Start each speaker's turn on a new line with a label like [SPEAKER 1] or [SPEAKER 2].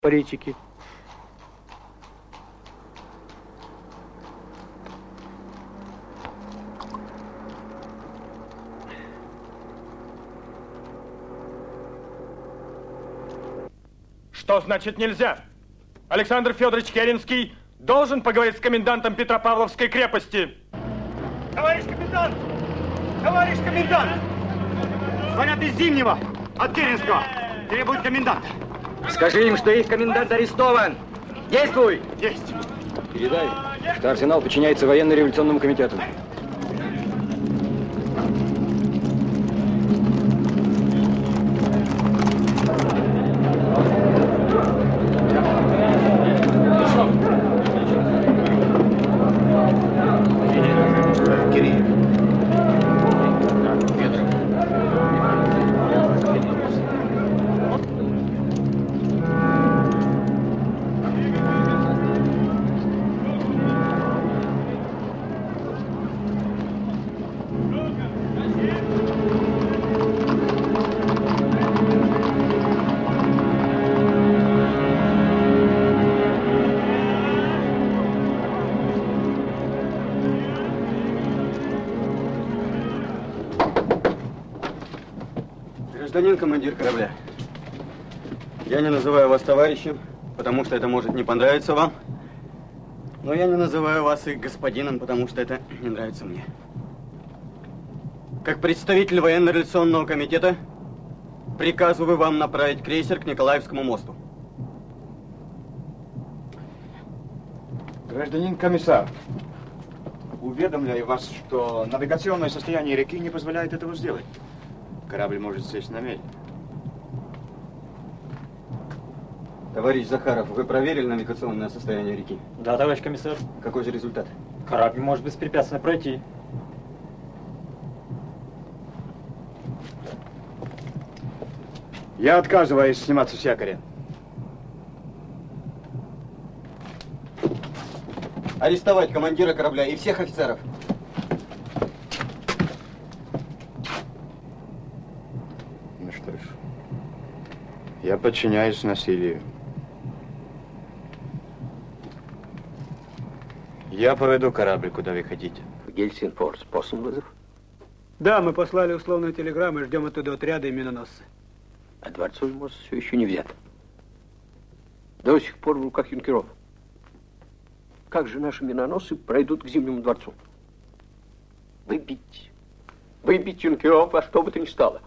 [SPEAKER 1] поречики.
[SPEAKER 2] Что значит нельзя? Александр Федорович Керенский должен поговорить с комендантом Петропавловской крепости.
[SPEAKER 3] Товарищ комендант! Товарищ комендант! Звонят из Зимнего, от Керенского. Требуют коменданта.
[SPEAKER 4] Скажи им, что их комендант арестован. Действуй!
[SPEAKER 3] Есть.
[SPEAKER 4] Передай, что Арсенал подчиняется военно-революционному комитету.
[SPEAKER 5] Гражданин командир корабля, я не называю вас товарищем, потому что это может не понравиться вам, но я не называю вас и господином, потому что это не нравится мне. Как представитель военно-революционного комитета приказываю вам направить крейсер к Николаевскому мосту.
[SPEAKER 6] Гражданин комиссар, уведомляю вас, что навигационное состояние реки не позволяет этого сделать. Корабль может сесть на мель.
[SPEAKER 5] Товарищ Захаров, вы проверили навигационное состояние реки?
[SPEAKER 7] Да, товарищ комиссар.
[SPEAKER 5] Какой же результат?
[SPEAKER 7] Корабль может беспрепятственно пройти.
[SPEAKER 6] Я отказываюсь сниматься с якоря.
[SPEAKER 5] Арестовать командира корабля и всех офицеров.
[SPEAKER 6] Ну что ж, я подчиняюсь насилию. Я поведу корабль, куда вы хотите.
[SPEAKER 1] В Гельсингфорс послан вызов?
[SPEAKER 8] Да, мы послали условную телеграмму и ждем оттуда отряда и миноносцы.
[SPEAKER 1] А Дворцовый мост все еще не взят. До сих пор в руках юнкеров. Как же наши миноносцы пройдут к Зимнему дворцу? Выбить юнкеров во что бы то ни стало.